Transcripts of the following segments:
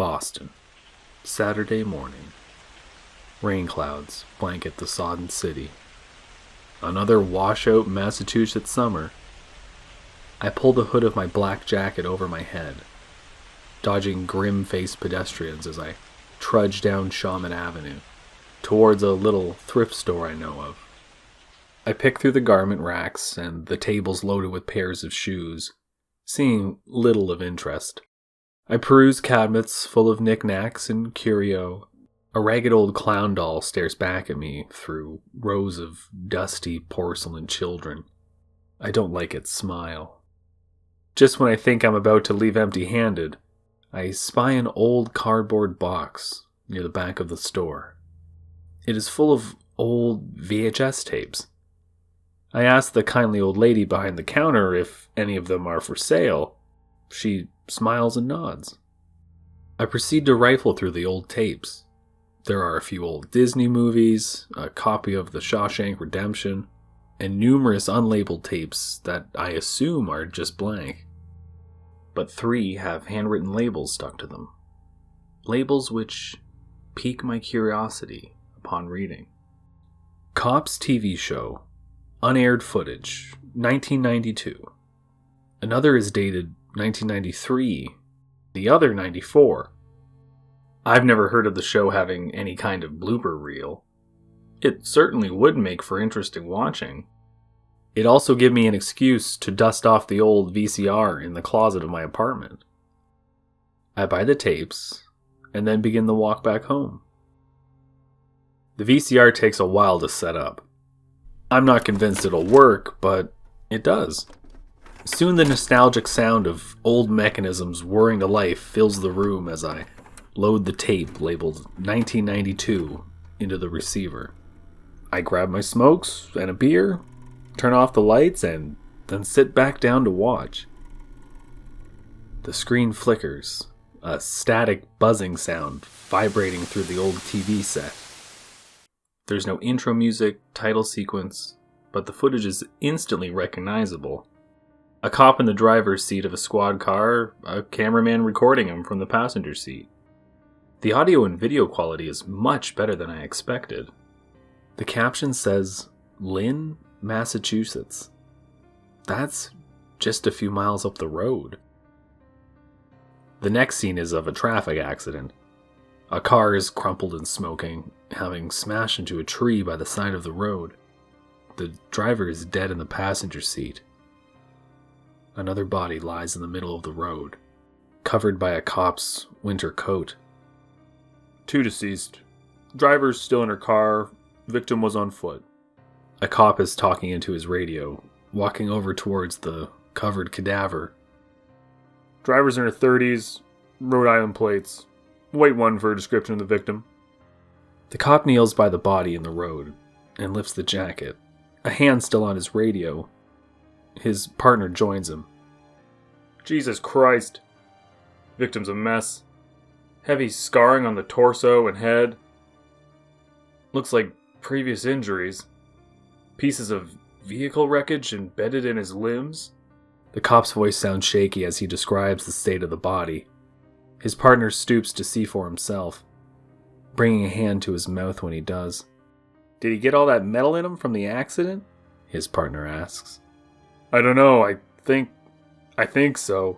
Boston, Saturday morning. Rain clouds blanket the sodden city. Another washout Massachusetts summer. I pull the hood of my black jacket over my head, dodging grim-faced pedestrians as I trudge down Shaman Avenue, towards a little thrift store I know of. I pick through the garment racks and the tables loaded with pairs of shoes, seeing little of interest. I peruse cabinets full of knickknacks and curio. A ragged old clown doll stares back at me through rows of dusty porcelain children. I don't like its smile. Just when I think I'm about to leave empty-handed, I spy an old cardboard box near the back of the store. It is full of old VHS tapes. I ask the kindly old lady behind the counter if any of them are for sale. She smiles and nods. I proceed to rifle through the old tapes. There are a few old Disney movies, a copy of The Shawshank Redemption, and numerous unlabeled tapes that I assume are just blank. But 3 have handwritten labels stuck to them. Labels which pique my curiosity upon reading. Cops TV show, unaired footage, 1992. Another is dated 1993, the other 94. I've never heard of the show having any kind of blooper reel. It certainly would make for interesting watching. It'd also give me an excuse to dust off the old VCR in the closet of my apartment. I buy the tapes, and then begin the walk back home. The VCR takes a while to set up. I'm not convinced it'll work, but it does. Soon the nostalgic sound of old mechanisms whirring to life fills the room as I load the tape labeled 1992 into the receiver. I grab my smokes and a beer, turn off the lights, and then sit back down to watch. The screen flickers, a static buzzing sound vibrating through the old TV set. There's no intro music, title sequence, but the footage is instantly recognizable. A cop in the driver's seat of a squad car, a cameraman recording him from the passenger seat. The audio and video quality is much better than I expected. The caption says, Lynn, Massachusetts. That's just a few miles up the road. The next scene is of a traffic accident. A car is crumpled and smoking, having smashed into a tree by the side of the road. The driver is dead in the passenger seat. Another body lies in the middle of the road, covered by a cop's winter coat. 2 deceased. Driver's still in her car. Victim was on foot. A cop is talking into his radio, walking over towards the covered cadaver. Driver's in her 30s, Rhode Island plates. Wait 1 for a description of the victim. The cop kneels by the body in the road and lifts the jacket, a hand still on his radio. His partner joins him. Jesus Christ. Victim's a mess. Heavy scarring on the torso and head. Looks like previous injuries. Pieces of vehicle wreckage embedded in his limbs. The cop's voice sounds shaky as he describes the state of the body. His partner stoops to see for himself, bringing a hand to his mouth when he does. Did he get all that metal in him from the accident? His partner asks. I don't know, I think so.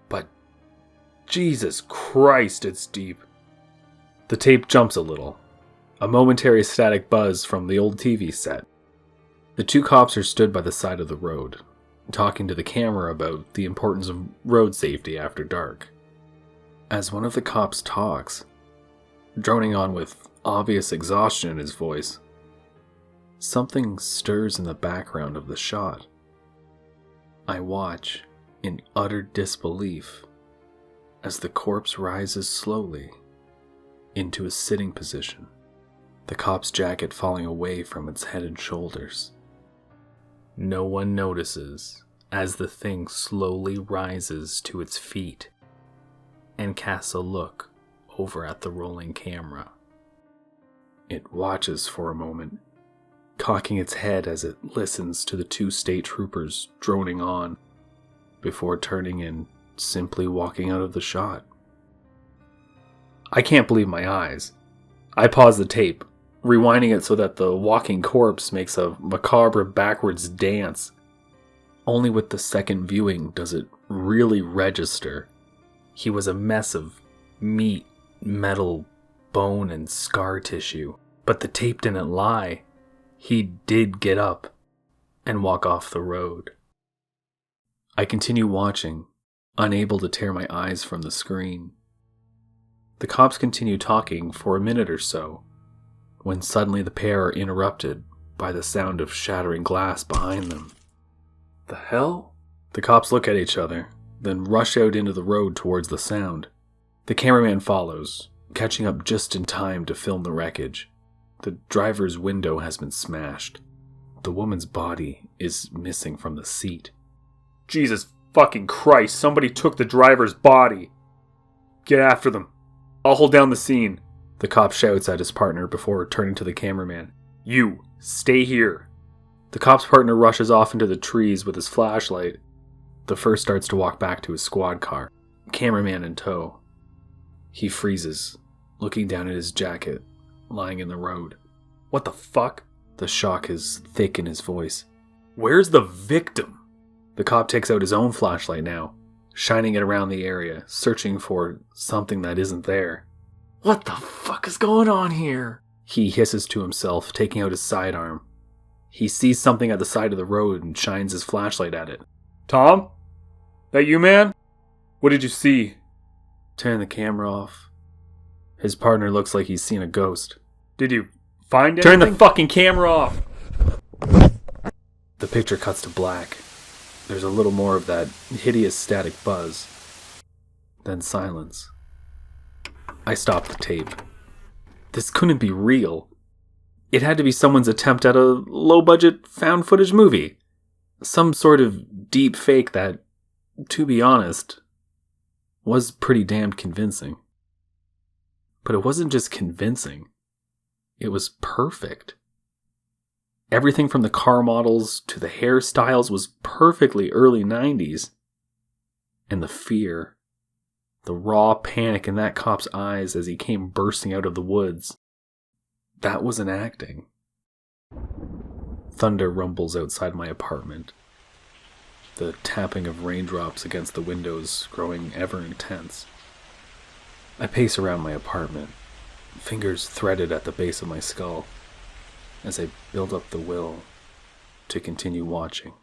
But Jesus Christ, it's deep. The tape jumps a little. A momentary static buzz from the old TV set. The 2 cops are stood by the side of the road, talking to the camera about the importance of road safety after dark. As one of the cops talks, droning on with obvious exhaustion in his voice, something stirs in the background of the shot. I watch in utter disbelief as the corpse rises slowly into a sitting position, the cop's jacket falling away from its head and shoulders. No one notices as the thing slowly rises to its feet and casts a look over at the rolling camera. It watches for a moment, cocking its head as it listens to the 2 state troopers droning on, before turning and simply walking out of the shot. I can't believe my eyes. I pause the tape, rewinding it so that the walking corpse makes a macabre backwards dance. Only with the second viewing does it really register. He was a mess of meat, metal, bone, and scar tissue. But the tape didn't lie. He did get up and walk off the road. I continue watching, unable to tear my eyes from the screen. The cops continue talking for a minute or so, when suddenly the pair are interrupted by the sound of shattering glass behind them. The hell? The cops look at each other, then rush out into the road towards the sound. The cameraman follows, catching up just in time to film the wreckage. The driver's window has been smashed. The woman's body is missing from the seat. Jesus fucking Christ, somebody took the driver's body. Get after them. I'll hold down the scene. The cop shouts at his partner before turning to the cameraman. You, stay here. The cop's partner rushes off into the trees with his flashlight. The first starts to walk back to his squad car, cameraman in tow. He freezes, looking down at his jacket, lying in the road. What the fuck? The shock is thick in his voice. Where's the victim? The cop takes out his own flashlight now, shining it around the area, searching for something that isn't there. What the fuck is going on here? He hisses to himself, taking out his sidearm. He sees something at the side of the road and shines his flashlight at it. Tom? That you, man? What did you see? Turn the camera off. His partner looks like he's seen a ghost. Did you find anything? Turn the fucking camera off! The picture cuts to black. There's a little more of that hideous static buzz. Then silence. I stop the tape. This couldn't be real. It had to be someone's attempt at a low-budget found footage movie. Some sort of deep fake that, to be honest, was pretty damned convincing. But it wasn't just convincing. It was perfect. Everything from the car models to the hairstyles was perfectly early 90s. And the fear, the raw panic in that cop's eyes as he came bursting out of the woods, that wasn't acting. Thunder rumbles outside my apartment, the tapping of raindrops against the windows growing ever intense. I pace around my apartment, fingers threaded at the base of my skull, as I build up the will to continue watching.